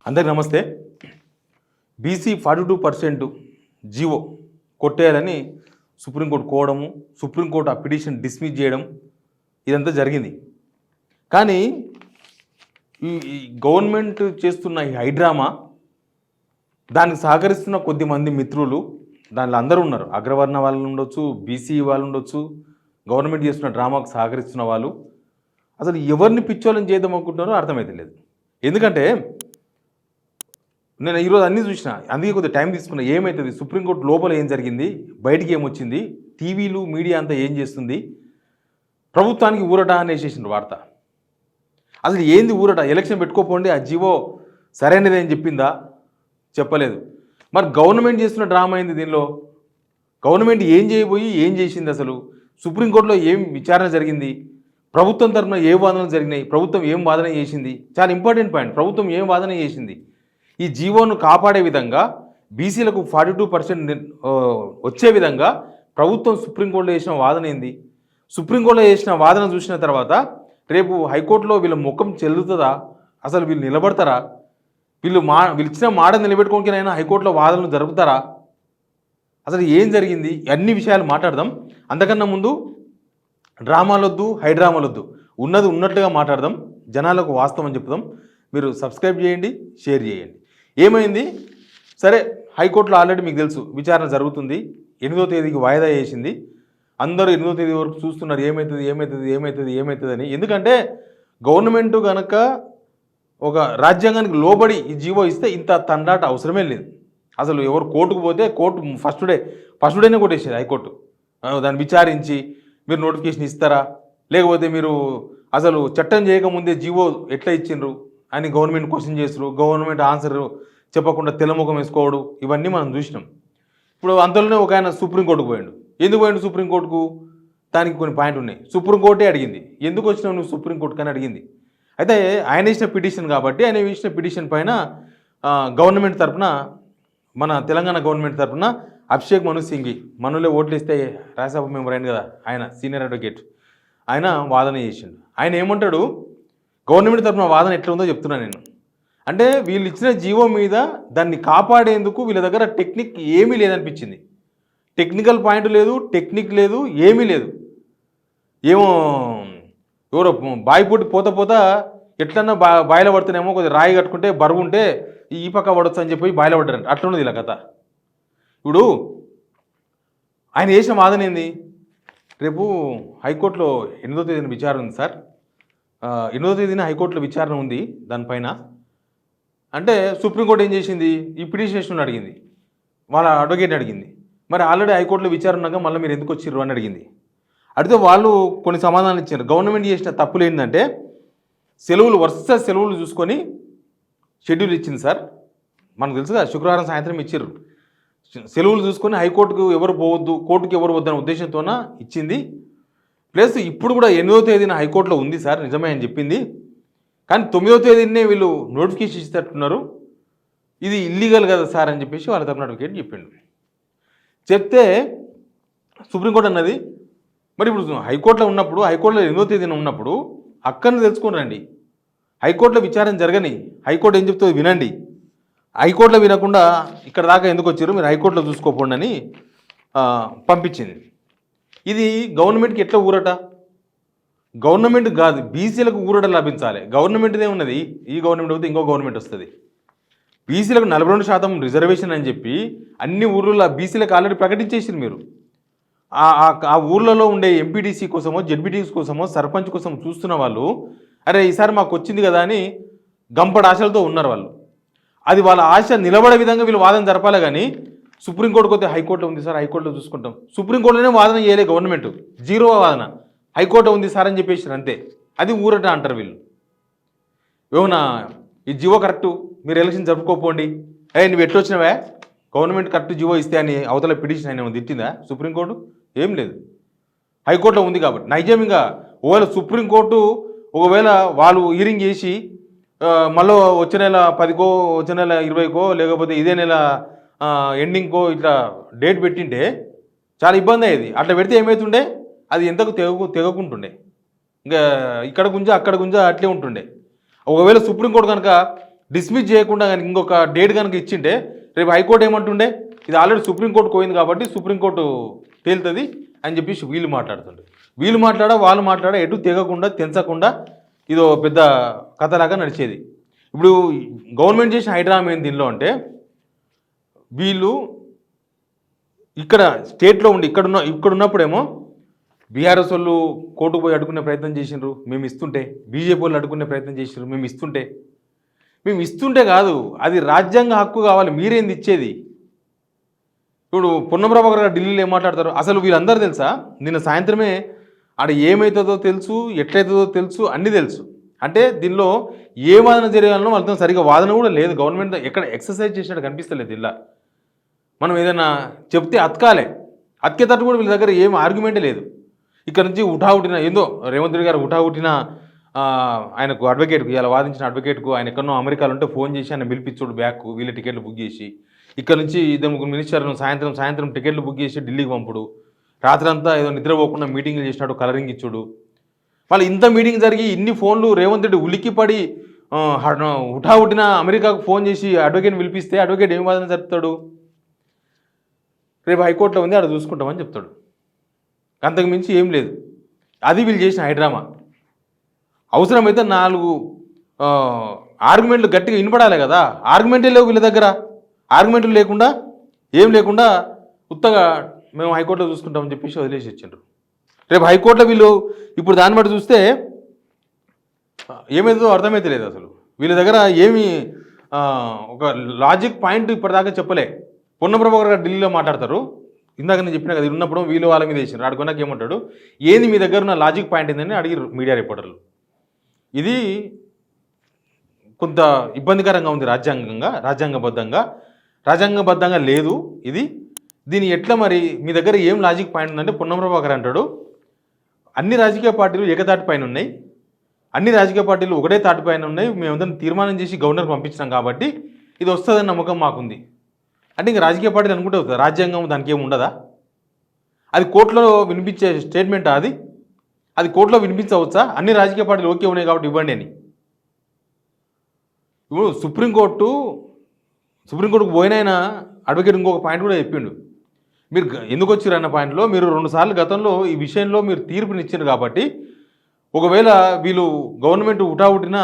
అందరికి నమస్తే. BC 42% GO కొట్టేయాలని supreme court కోవడము, supreme court ఆ పిటిషన్ డిస్మిస్ చేయడం ఇదంతా జరిగింది. కానీ ఈ గవర్నమెంట్ చేస్తున్న ఈ హైడ్రామా దానికి సహకరిస్తున్న కొద్దిమంది మిత్రులు దానిలో అందరూ ఉన్నారు. అగ్రవర్ణ వాళ్ళు ఉండొచ్చు, బీసీ వాళ్ళు ఉండొచ్చు, గవర్నమెంట్ చేస్తున్న డ్రామాకు సహకరిస్తున్న వాళ్ళు అసలు ఎవరిని పిచ్చోళ్ళని చేద్దాం అనుకుంటున్నారో అర్థమైతే లేదు. ఎందుకంటే నేను ఈరోజు అన్నీ చూసిన, అందుకే కొద్దిగా టైం తీసుకున్నా. ఏమవుతుంది, సుప్రీంకోర్టు లోపల ఏం జరిగింది, బయటికి ఏమొచ్చింది, టీవీలు మీడియా అంతా ఏం చేస్తుంది, ప్రభుత్వానికి ఊరట అనేసేసిన వార్త. అసలు ఏంది ఊరట? ఎలక్షన్ పెట్టుకోపోండి, ఆ జీవో సరైనది అని చెప్పిందా? చెప్పలేదు. మరి గవర్నమెంట్ చేస్తున్న డ్రామా అయింది. దీనిలో గవర్నమెంట్ ఏం చేయబోయి ఏం చేసింది? అసలు సుప్రీంకోర్టులో ఏం విచారణ జరిగింది, ప్రభుత్వం తరఫున ఏ వాదనలు జరిగినాయి, ప్రభుత్వం ఏం వాదన చేసింది? చాలా ఇంపార్టెంట్ పాయింట్. ప్రభుత్వం ఏం వాదన చేసింది? ఈ జీవోను కాపాడే విధంగా, బీసీలకు 42% వచ్చే విధంగా ప్రభుత్వం సుప్రీంకోర్టులో చేసిన వాదన ఏంది? సుప్రీంకోర్టులో చేసిన వాదన చూసిన తర్వాత రేపు హైకోర్టులో వీళ్ళ ముఖం చెల్లుతుందా? అసలు వీళ్ళు నిలబడతారా? వీళ్ళు ఇచ్చిన మాట నిలబెట్టుకోనికైనా హైకోర్టులో వాదనలు జరుపుతారా? అసలు ఏం జరిగింది? అన్ని విషయాలు మాట్లాడదాం. అంతకన్నా ముందు డ్రామాలొద్దు, హైడ్రామాలొద్దు, ఉన్నది ఉన్నట్టుగా మాట్లాడదాం, జనాలకు వాస్తవం చెప్దాం. మీరు సబ్స్క్రైబ్ చేయండి, షేర్ చేయండి. ఏమైంది? సరే, హైకోర్టులో ఆల్రెడీ మీకు తెలుసు విచారణ జరుగుతుంది. 8వ తేదీకి వాయిదా వేసింది. అందరూ 8వ తేదీ వరకు చూస్తున్నారు ఏమవుతుంది ఏమవుతుంది ఏమవుతుంది ఏమవుతుంది అని. ఎందుకంటే గవర్నమెంట్ కనుక ఒక రాజ్యాంగానికి లోబడి ఈ జీవో ఇస్తే ఇంత తండాట అవసరమే లేదు. అసలు ఎవరు కోర్టుకు పోతే కోర్టు ఫస్ట్ డేనే కొట్టేసేది హైకోర్టు. దాన్ని విచారించి మీరు నోటిఫికేషన్ ఇస్తారా, లేకపోతే మీరు అసలు చట్టం చేయకముందే జీవో ఎట్లా ఇచ్చిండ్రు అని గవర్నమెంట్ క్వశ్చన్ చేస్తారు. గవర్నమెంట్ ఆన్సర్ చెప్పకుండా తెల్లముఖం వేసుకోవడం, ఇవన్నీ మనం చూసినాం. ఇప్పుడు అంతలోనే ఒక ఆయన సుప్రీంకోర్టుకు పోయాడు. ఎందుకు పోయాడు సుప్రీంకోర్టుకు? దానికి కొన్ని పాయింట్ ఉన్నాయి. సుప్రీంకోర్టే అడిగింది, ఎందుకు వచ్చినావు నువ్వు సుప్రీంకోర్టుకు అని అడిగింది. అయితే ఆయన ఇచ్చిన పిటిషన్ కాబట్టి, ఆయన ఇచ్చిన పిటిషన్ పైన గవర్నమెంట్ తరఫున, మన తెలంగాణ గవర్నమెంట్ తరఫున అభిషేక్ మను సింఘి, మనలో ఓట్లు ఇస్తే రాజ్యసభ మెంబర్ అయింది కదా ఆయన, సీనియర్ అడ్వకేట్, ఆయన వాదన చేసిండు. ఆయన ఏమంటాడు, గవర్నమెంట్ తరఫున వాదన ఎట్లా ఉందో చెప్తున్నాను నేను. అంటే వీళ్ళు ఇచ్చిన జీవో మీద దాన్ని కాపాడేందుకు వీళ్ళ దగ్గర టెక్నిక్ ఏమీ లేదనిపించింది. టెక్నికల్ పాయింట్ లేదు, టెక్నిక్ లేదు, ఏమీ లేదు. ఏమో ఎవరో బాయిపూటి పోతా ఎట్లన్నా బాయిల పడుతున్నామో, కొద్దిగా రాయి కట్టుకుంటే బరువు ఉంటే ఈ పక్క పడవచ్చు అని చెప్పి బాయిల పడ్డారంట. అట్లున్నది ఇలా కథ. ఇప్పుడు ఆయన చేసిన వాదన ఏంది? రేపు హైకోర్టులో 8వ తేదీన విచారణ ఉంది సార్, 8వ తేదీన హైకోర్టులో విచారణ ఉంది దానిపైన. అంటే సుప్రీంకోర్టు ఏం చేసింది, ఈ పిటిషన్ అడిగింది, వాళ్ళ అడ్వకేట్ని అడిగింది. మరి ఆల్రెడీ హైకోర్టులో విచారణ ఉన్నాక మళ్ళీ మీరు ఎందుకు వచ్చిర్రు అని అడిగింది. అడిగితే వాళ్ళు కొన్ని సమాధానాలు ఇచ్చారు. గవర్నమెంట్ చేసిన తప్పులు ఏంటంటే వరుస సెలవులు చూసుకొని షెడ్యూల్ ఇచ్చింది సార్. మనకు తెలుసు కదా, శుక్రవారం సాయంత్రం ఇచ్చిర్రు. సెలవులు చూసుకొని హైకోర్టుకు ఎవరు పోవద్దు, కోర్టుకు ఎవరు వద్దన్న ఉద్దేశంతోన ఇచ్చింది. ప్లస్ ఇప్పుడు కూడా 8వ తేదీన హైకోర్టులో ఉంది సార్, నిజమే అని చెప్పింది. కానీ 9వ తేదీనే వీళ్ళు నోటిఫికేషన్ ఇచ్చేటట్టున్నారు. ఇది ఇల్లీగల్ కదా సార్ అని చెప్పేసి వాళ్ళ తరపున అడ్వకేట్ చెప్పిండు. చెప్తే సుప్రీంకోర్టు అన్నది, మరి ఇప్పుడు హైకోర్టులో ఉన్నప్పుడు, హైకోర్టులో 8వ తేదీన ఉన్నప్పుడు అక్కడిని తెలుసుకొని రండి, హైకోర్టులో విచారణ జరగని, హైకోర్టు ఏం చెప్తుందో వినండి, హైకోర్టులో వినకుండా ఇక్కడ దాకా ఎందుకు వచ్చారు, మీరు హైకోర్టులో చూసుకోపోండి అని పంపించింది. ఇది గవర్నమెంట్కి ఎట్లా ఊరట? గవర్నమెంట్ కాదు, బీసీలకు ఊరట లభించాలి. గవర్నమెంట్దే ఉన్నది, ఈ గవర్నమెంట్ అయితే ఇంకో గవర్నమెంట్ వస్తుంది. బీసీలకు 42% రిజర్వేషన్ అని చెప్పి అన్ని ఊర్లలో బీసీలకు ఆల్రెడీ ప్రకటించేసారు మీరు. ఆ ఊర్లలో ఉండే ఎంపీటీసీ కోసమో, జెడ్పీటీసీ కోసమో, సర్పంచ్ కోసం చూస్తున్న వాళ్ళు, అరే ఈసారి మాకు వచ్చింది కదా అని గంపడ ఆశలతో ఉన్నారు వాళ్ళు. అది వాళ్ళ ఆశ నిలబడే విధంగా వీళ్ళు వాదన జరపాలి. కానీ సుప్రీంకోర్టుకు పోతే హైకోర్టులో ఉంది సార్, హైకోర్టులో చూసుకుంటాం. సుప్రీంకోర్టులోనే వాదన చేయలే గవర్నమెంట్, జీరో వాదన, హైకోర్టు ఉంది సార్ అని చెప్పేసారు అంతే. అది ఊరట అంటారు వీళ్ళు. ఏమన్నా ఈ జీవో కరెక్టు, మీరు ఎలక్షన్ జరుపుకోపోండి, నువ్వు ఎట్లొచ్చినవే, గవర్నమెంట్ కరెక్ట్ జీవో ఇస్తే అని అవతల పిటిషన్ ఆయన తిట్టిందా సుప్రీంకోర్టు? ఏం లేదు, హైకోర్టులో ఉంది కాబట్టి. నైజామింగా ఒకవేళ సుప్రీంకోర్టు వాళ్ళు హీరింగ్ చేసి మళ్ళీ వచ్చే నెల 10కో, వచ్చే నెల 20కో, లేకపోతే ఇదే నెల ఎండింగ్కో ఇట్లా డేట్ పెట్టింటే చాలా ఇబ్బంది అయ్యేది. అట్లా పెడితే ఏమవుతుండే, అది ఎంతకు తెగకుంటుండే, ఇంకా ఇక్కడ గుంజ అక్కడ గుంజ అట్లే ఉంటుండే. ఒకవేళ సుప్రీంకోర్టు కనుక డిస్మిస్ చేయకుండా కానీ ఇంకొక డేట్ కనుక ఇచ్చింటే రేపు హైకోర్టు ఏమంటుండే ఇది ఆల్రెడీ సుప్రీంకోర్టు పోయింది కాబట్టి సుప్రీంకోర్టు తేలుతుంది అని చెప్పేసి వీళ్ళు మాట్లాడుతుండే. వీళ్ళు వాళ్ళు మాట్లాడ ఎటు తెగకుండా తెంచకుండా ఇదో పెద్ద కథలాగా నడిచేది. ఇప్పుడు గవర్నమెంట్ చేసిన హైడ్రామా ఏంది దీనిలో అంటే వీళ్ళు ఇక్కడ స్టేట్లో ఉండి ఇక్కడున్నప్పుడేమో బీఆర్ఎస్ వాళ్ళు కోర్టుకు పోయి అడుగునే ప్రయత్నం చేసినారు మేము ఇస్తుంటే, బీజేపీ వాళ్ళు అడుగునే ప్రయత్నం చేసినారు మేము ఇస్తుంటే కాదు, అది రాజ్యాంగ హక్కు కావాలి, మీరేంది ఇచ్చేది. ఇప్పుడు పొన్నం ప్రభాకర్ గారు ఢిల్లీలో ఏం మాట్లాడతారు అసలు వీళ్ళందరూ తెలుసా, నిన్న సాయంత్రమే ఆడ ఏమవుతుందో తెలుసు, ఎట్లయితుందో తెలుసు, అన్నీ తెలుసు. అంటే దీనిలో ఏ వాదన జరగాలనో వాళ్ళతో సరిగా వాదన కూడా లేదు. గవర్నమెంట్ ఎక్కడ ఎక్సర్సైజ్ చేసినట్టు కనిపిస్తలేదు. ఇలా మనం ఏదైనా చెప్తే అతికేటట్టు కూడా వీళ్ళ దగ్గర ఏం ఆర్గ్యుమెంటే లేదు. ఇక్కడ నుంచి ఉఠావుటిన ఏందో రేవంత్ రెడ్డి గారు ఉఠావుటిన ఆయనకు అడ్వకేట్కు ఇలా వాదించిన అడ్వకేట్కు ఆయన ఎక్కడో అమెరికాలో ఉంటే ఫోన్ చేసి ఆయన పిలిపించుడు బ్యాక్ వీళ్ళ టికెట్లు బుక్ చేసి ఇక్కడ నుంచి 2-3 మినిస్టర్లను సాయంత్రం టికెట్లు బుక్ చేసి ఢిల్లీకి పంపుడు, రాత్రంతా ఏదో నిద్రపోకుండా మీటింగ్లు చేసినాడు, కలరింగ్ ఇచ్చుడు. వాళ్ళు ఇంత మీటింగ్ జరిగి ఇన్ని ఫోన్లు రేవంత్ రెడ్డి ఉలిక్కిపడి ఉఠావుటిన అమెరికాకు ఫోన్ చేసి అడ్వకేట్ని పిలిపిస్తే అడ్వకేట్ ఏం వాదన జరుపుతాడు, రేపు హైకోర్టులో ఉంది అక్కడ చూసుకుంటామని చెప్తాడు. అంతకు మించి ఏం లేదు. అది వీళ్ళు చేసిన హైడ్రామా. అవసరమైతే 4 ఆర్గ్యుమెంట్లు గట్టిగా వినపడాలి కదా, ఆర్గ్యుమెంటే లేవు వీళ్ళ దగ్గర. ఆర్గ్యుమెంట్లు లేకుండా ఏం లేకుండా ఉత్తగా మేము హైకోర్టులో చూసుకుంటామని చెప్పేసి వదిలేసి ఇచ్చిండ్రు. రేపు హైకోర్టులో వీళ్ళు ఇప్పుడు దాన్ని బట్టి చూస్తే ఏమైందో అర్థమైతే లేదు. అసలు వీళ్ళ దగ్గర ఏమి ఒక లాజిక్ పాయింట్ ఇప్పటిదాకా చెప్పలే. పొన్నం ప్రభాకర్ గారు ఢిల్లీలో మాట్లాడతారు, ఇందాక నేను చెప్పినా కదా, ఉన్నప్పుడు వీళ్ళు వాళ్ళ మీద వేసినారు. ఆడుకున్నాక ఏమంటాడు, ఏంది మీ దగ్గర ఉన్న లాజిక్ పాయింట్ ఏందని అడిగారు మీడియా రిపోర్టర్లు. ఇది కొంత ఇబ్బందికరంగా ఉంది రాజ్యాంగబద్ధంగా లేదు ఇది. దీని ఎట్లా మరి మీ దగ్గర ఏం లాజిక్ పాయింట్ ఉందంటే పొన్నం ప్రభాకర్ అంటాడు, అన్ని రాజకీయ పార్టీలు ఏకతాటి పైన ఉన్నాయి, అన్ని రాజకీయ పార్టీలు ఒకటే తాటి పైన ఉన్నాయి, మేమందరం తీర్మానం చేసి గవర్నర్ పంపించినాం కాబట్టి ఇది వస్తుందని నమ్మకం మాకుంది. అంటే ఇంక రాజకీయ పార్టీలు అనుకుంటే అవుతుంది, రాజ్యాంగం దానికి ఏమి ఉండదా? అది కోర్టులో వినిపించే స్టేట్మెంటా? అది కోర్టులో వినిపించవచ్చా? అన్ని రాజకీయ పార్టీలు ఓకే ఉన్నాయి కాబట్టి ఇవ్వండి అని. ఇప్పుడు సుప్రీంకోర్టుకు పోయినైనా అడ్వకేట్ ఇంకొక పాయింట్ కూడా చెప్పిండు, మీరు ఎందుకు వచ్చారు అన్న పాయింట్లో మీరు 2 సార్లు గతంలో ఈ విషయంలో మీరు తీర్పునిచ్చారు కాబట్టి ఒకవేళ వీళ్ళు గవర్నమెంట్ ఉటావుటిన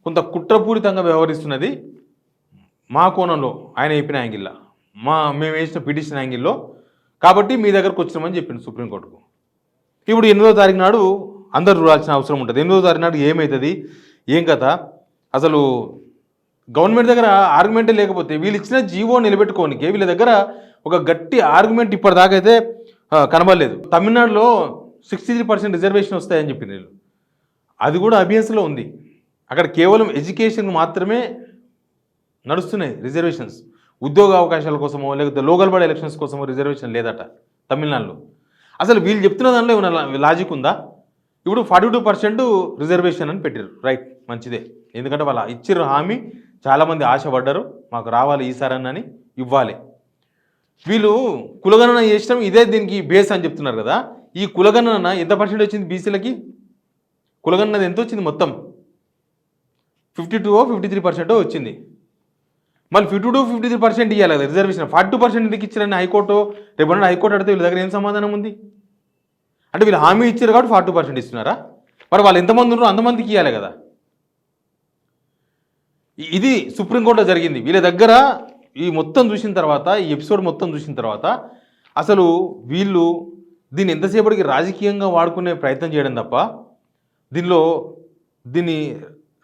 కొంత కుట్రపూరితంగా వ్యవహరిస్తున్నది మా కోణంలో, ఆయన చెప్పిన యాంగిల్లో, మేము వేసిన పిటిషన్ యాంగిల్లో, కాబట్టి మీ దగ్గరకు వచ్చినామని చెప్పిండు సుప్రీంకోర్టుకు. ఇప్పుడు 8వ తారీఖు నాడు అందరు చూడాల్సిన అవసరం ఉంటుంది. 8వ తారీఖు నాడు ఏమవుతుంది, ఏం కథ, అసలు గవర్నమెంట్ దగ్గర ఆర్గ్యుమెంటే లేకపోతే వీళ్ళు ఇచ్చిన జీవో నిలబెట్టుకోనికే వీళ్ళ దగ్గర ఒక గట్టి ఆర్గ్యుమెంట్ ఇప్పటిదాకా అయితే కనబడలేదు. తమిళనాడులో 63% రిజర్వేషన్ వస్తాయని చెప్పింది వీళ్ళు, అది కూడా అబియన్స్లో ఉంది. అక్కడ కేవలం ఎడ్యుకేషన్ మాత్రమే నడుస్తున్నాయి రిజర్వేషన్స్, ఉద్యోగ అవకాశాల కోసమో లేకపోతే లోకల్ బాడీ ఎలక్షన్స్ కోసమో రిజర్వేషన్ లేదట తమిళనాడులో. అసలు వీళ్ళు చెప్తున్న దానిలో ఏమైనా లాజిక్ ఉందా? ఇప్పుడు 42% రిజర్వేషన్ అని పెట్టారు, రైట్, మంచిదే. ఎందుకంటే వాళ్ళు ఇచ్చిర్రు హామీ, చాలామంది ఆశపడ్డారు మాకు రావాలి ఈసారని ఇవ్వాలి. వీళ్ళు కులగణన చేసినాం, ఇదే దీనికి బేస్ అని చెప్తున్నారు కదా. ఈ కులగణన ఎంత పర్సెంట్ వచ్చింది బీసీలకి? కులగణన ఎంత వచ్చింది? మొత్తం 52-53% వచ్చింది. మళ్ళీ 52-53% ఇవ్వాలి కదా రిజర్వేషన్. 42% ఎందుకు ఇచ్చారని హైకోర్టు రేపు హైకోర్టు అడిగితే వీళ్ళ దగ్గర ఏం సమాధానం ఉంది? అంటే వీళ్ళు హామీ ఇచ్చారు కాబట్టి 42% ఇస్తున్నారా? మరి వాళ్ళు ఎంతమంది ఉన్నారో అంతమందికి ఇవ్వాలి కదా. ఇది సుప్రీంకోర్టులో జరిగింది. వీళ్ళ దగ్గర ఈ మొత్తం చూసిన తర్వాత, ఈ ఎపిసోడ్ మొత్తం చూసిన తర్వాత అసలు వీళ్ళు దీన్ని ఎంతసేపటికి రాజకీయంగా వాడుకునే ప్రయత్నం చేయడం తప్ప దీన్ని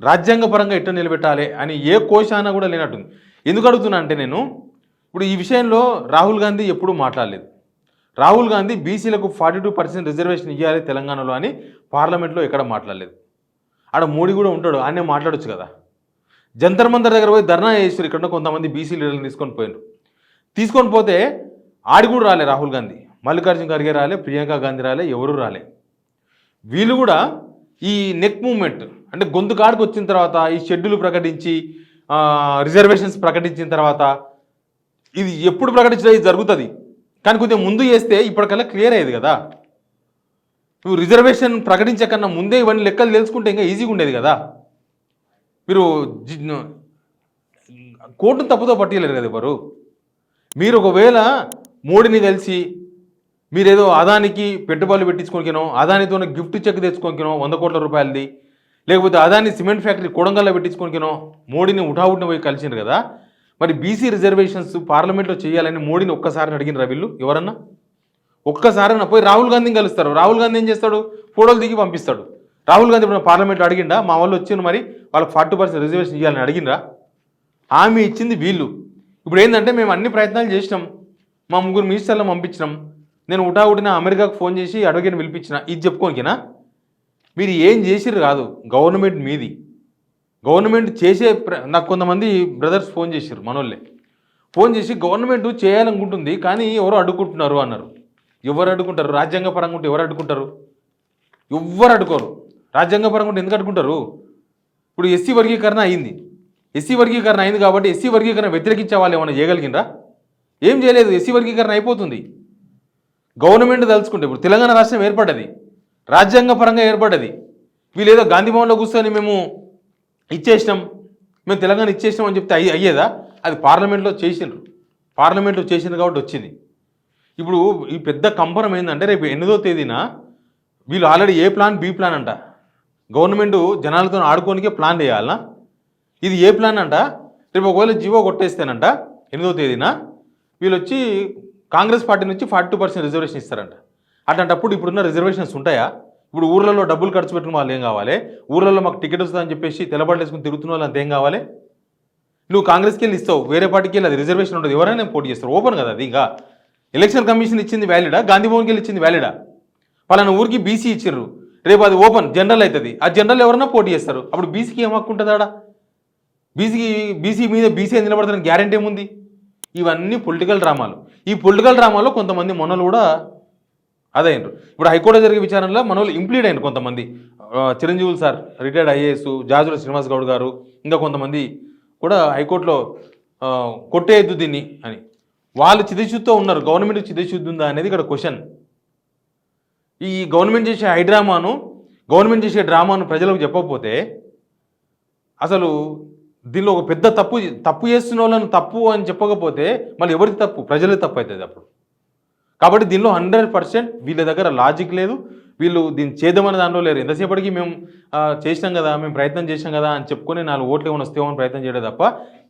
రాజ్యాంగపరంగా ఎట్లా నిలబెట్టాలి అని ఏ కోశాన కూడా లేనట్టుంది. ఎందుకు అడుగుతున్నా అంటే నేను ఇప్పుడు ఈ విషయంలో రాహుల్ గాంధీ ఎప్పుడూ మాట్లాడలేదు. రాహుల్ గాంధీ బీసీలకు 42% రిజర్వేషన్ ఇవ్వాలి తెలంగాణలో అని పార్లమెంట్లో ఎక్కడ మాట్లాడలేదు. ఆడ మోడీ కూడా ఉంటాడు, ఆయనే మాట్లాడొచ్చు కదా. జంతర్ మంతర్ దగ్గర పోయి ధర్నా చేసారు, ఇక్కడ కొంతమంది బీసీ లీడర్లు తీసుకొని పోతే ఆడి కూడా రాలే రాహుల్ గాంధీ, మల్లికార్జున ఖర్గే రాలే, ప్రియాంక గాంధీ రాలే, ఎవరు రాలే. వీళ్ళు కూడా ఈ నెక్ మూవ్మెంట్ అంటే గొంతు కాడికి వచ్చిన తర్వాత ఈ షెడ్యూల్ ప్రకటించి రిజర్వేషన్స్ ప్రకటించిన తర్వాత ఇది ఎప్పుడు ప్రకటించినా ఇది జరుగుతుంది, కానీ కొద్దిగా ముందు చేస్తే ఇప్పటికల్లా క్లియర్ అయ్యేది కదా. నువ్వు రిజర్వేషన్ ప్రకటించే కన్నా ముందే ఇవన్నీ లెక్కలు తెలుసుకుంటే ఇంకా ఈజీగా ఉండేది కదా. మీరు కోర్టును తప్పుతో పట్టియలేరు కదా ఎవరు. మీరు ఒకవేళ మోడీని కలిసి మీరేదో అదానికి పెట్టుబడులు పెట్టించుకోనికనో, అదానితో గిఫ్ట్ చెక్ తెచ్చుకోనికనో 100 కోట్ల రూపాయలది, లేకపోతే అదాని సిమెంట్ ఫ్యాక్టరీ కొడంగల్లో పెట్టించుకోనికనో మోడీని ఉఠావుటిన పోయి కలిసిండ్రు కదా. మరి బీసీ రిజర్వేషన్స్ పార్లమెంట్లో చేయాలని మోడీని ఒక్కసారి అడిగినరా వీళ్ళు ఎవరన్నా? ఒక్కసారైనా పోయి రాహుల్ గాంధీని కలుస్తారు. రాహుల్ గాంధీ ఏం చేస్తాడు? ఫోటోలు దిగి పంపిస్తాడు. రాహుల్ గాంధీ ఇప్పుడు పార్లమెంట్లో అడిగిండా మా వాళ్ళు వచ్చిండ్రు మరి వాళ్ళకి 40% రిజర్వేషన్ ఇవ్వాలని అడిగినరా? హామీ ఇచ్చింది వీళ్ళు. ఇప్పుడు ఏంటంటే మేము అన్ని ప్రయత్నాలు చేసినాం, మా 3 మినిస్టర్లను పంపించినాం, నేను ఉటావుటిన అమెరికాకు ఫోన్ చేసి అడ్వకేట్ని పిలిపించిన, ఇది చెప్పుకోనికినా? మీరు ఏం చేసిర్రు కాదు, గవర్నమెంట్ మీది. గవర్నమెంట్ చేసే నాకు కొంతమంది బ్రదర్స్ ఫోన్ చేసిర్రు, మనోళ్ళే ఫోన్ చేసి గవర్నమెంట్ చేయాలనుకుంటుంది కానీ ఎవరు అడ్డుకుంటున్నారు అన్నారు. ఎవరు అడ్డుకుంటారు? రాజ్యాంగపరంగా ఉంటే ఎవరు అడ్డుకుంటారు? ఎవ్వరు అడ్డుకోరు. రాజ్యాంగపరంగా ఉంటే ఎందుకు అడ్డుకుంటారు? ఇప్పుడు ఎస్సీ వర్గీకరణ అయింది. ఎస్సీ వర్గీకరణ అయింది కాబట్టి ఎస్సీ వర్గీకరణ వ్యతిరేకించే వాళ్ళు ఏమైనా చేయగలిగినరా? ఏం చేయలేదు. ఎస్సీ వర్గీకరణ అయిపోతుంది. గవర్నమెంట్ తలుచుకుంటే ఇప్పుడు తెలంగాణ రాష్ట్రం ఏర్పడ్డది, రాజ్యాంగపరంగా ఏర్పడ్డది. వీళ్ళు ఏదో గాంధీ భవన్లో కూర్చొని మేము ఇచ్చేసినాం, మేము తెలంగాణ ఇచ్చేసినాం అని చెప్తే అయ్యేదా? అది పార్లమెంట్లో చేసిండ్రు. పార్లమెంట్లో చేసిండ్రు కాబట్టి వచ్చింది. ఇప్పుడు ఈ పెద్ద కంపరం ఏంటంటే రేపు 8వ తేదీన వీళ్ళు ఆల్రెడీ ఏ ప్లాన్ బి ప్లాన్ అంట. గవర్నమెంట్ జనాలతో ఆడుకోనికే ప్లాన్ చేయాలనా? ఇది ఏ ప్లాన్ అంట. రేపు ఒకవేళ జీవో కొట్టేస్తేనంట 8వ తేదీన వీళ్ళు వచ్చి కాంగ్రెస్ పార్టీ నుంచి 42% రిజర్వేషన్ ఇస్తారంట. అట్లాంటప్పుడు ఇప్పుడున్న రిజర్వేషన్స్ ఉంటాయా? ఇప్పుడు ఊర్లలో డబ్బులు ఖర్చు పెట్టుకున్న వాళ్ళు ఏం కావాలి? ఊర్లలో మాకు టికెట్ వస్తుందని చెప్పేసి తెల్లబడి వేసుకుని తిరుగుతున్న వాళ్ళు అంతేం కావాలి? నువ్వు కాంగ్రెస్కి వెళ్ళి ఇస్తావు, వేరే పార్టీకి వెళ్ళి అది రిజర్వేషన్ ఉంటుంది, ఎవరైనా పోటీ చేస్తారు. ఓపెన్ కదా అది. ఇంకా ఎలక్షన్ కమిషన్ ఇచ్చింది వ్యాలిడా? గాంధీ భవన్కి వెళ్ళి ఇచ్చింది వ్యాలిడా? పలానా ఊరికి బీసీ ఇచ్చిర్రు, రేపు అది ఓపెన్ జనరల్ అవుతుంది. ఆ జనరల్ ఎవరైనా పోటీ చేస్తారు. అప్పుడు బీసీకి ఏం హక్కు ఉంటుంది? ఆడ బీసీ మీద బీసీ నిలబడతానికి గ్యారెంటీ ఏముంది? ఇవన్నీ పొలిటికల్ డ్రామాలు. ఈ పొలిటికల్ డ్రామాలో కొంతమంది మనోళ్ళు కూడా అదైనరు. ఇప్పుడు హైకోర్టు జరిగే విచారణలో మనోళ్ళు ఇంప్లీడ్ అయినారు కొంతమంది. Chiranjeevulu sir, retired IAS, Jajula Srinivas Goud garu, ఇంకా కొంతమంది కూడా హైకోర్టులో కొట్టేయద్దు దీన్ని అని వాళ్ళు చిత్తశుద్ధితో ఉన్నారు. గవర్నమెంట్ చిత్తశుద్ధి ఉందా అనేది ఇక్కడ క్వశ్చన్. ఈ గవర్నమెంట్ చేసే గవర్నమెంట్ చేసే డ్రామాను ప్రజలకు చెప్పకపోతే అసలు దీనిలో ఒక పెద్ద తప్పు చేస్తున్న వాళ్ళని తప్పు అని చెప్పకపోతే మళ్ళీ ఎవరికి తప్పు? ప్రజలే తప్పు అవుతుంది అప్పుడు. కాబట్టి దీనిలో 100% వీళ్ళ దగ్గర లాజిక్ లేదు. వీళ్ళు దీన్ని చేద్దామనే దాంట్లో లేరు. ఎంతసేపటికి మేము చేసినాం కదా, మేము ప్రయత్నం చేసినాం కదా అని చెప్పుకొని 4 ఓట్లు ఏమైనా వస్తేమని ప్రయత్నం చేయడం తప్ప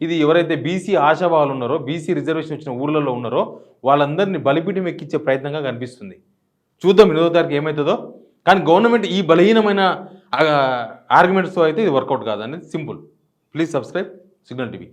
ఇది ఎవరైతే బీసీ ఆశాభావాలు ఉన్నారో, బీసీ రిజర్వేషన్ వచ్చిన ఊర్లలో ఉన్నారో వాళ్ళందరినీ బలిపీఠం ఎక్కించే ప్రయత్నంగా కనిపిస్తుంది. చూద్దాం 8వ తారీఖు ఏమవుతుందో. కానీ గవర్నమెంట్ ఈ బలహీనమైన ఆర్గ్యుమెంట్స్తో అయితే ఇది వర్కౌట్ కాదు అనేది simple. Please subscribe signal TV.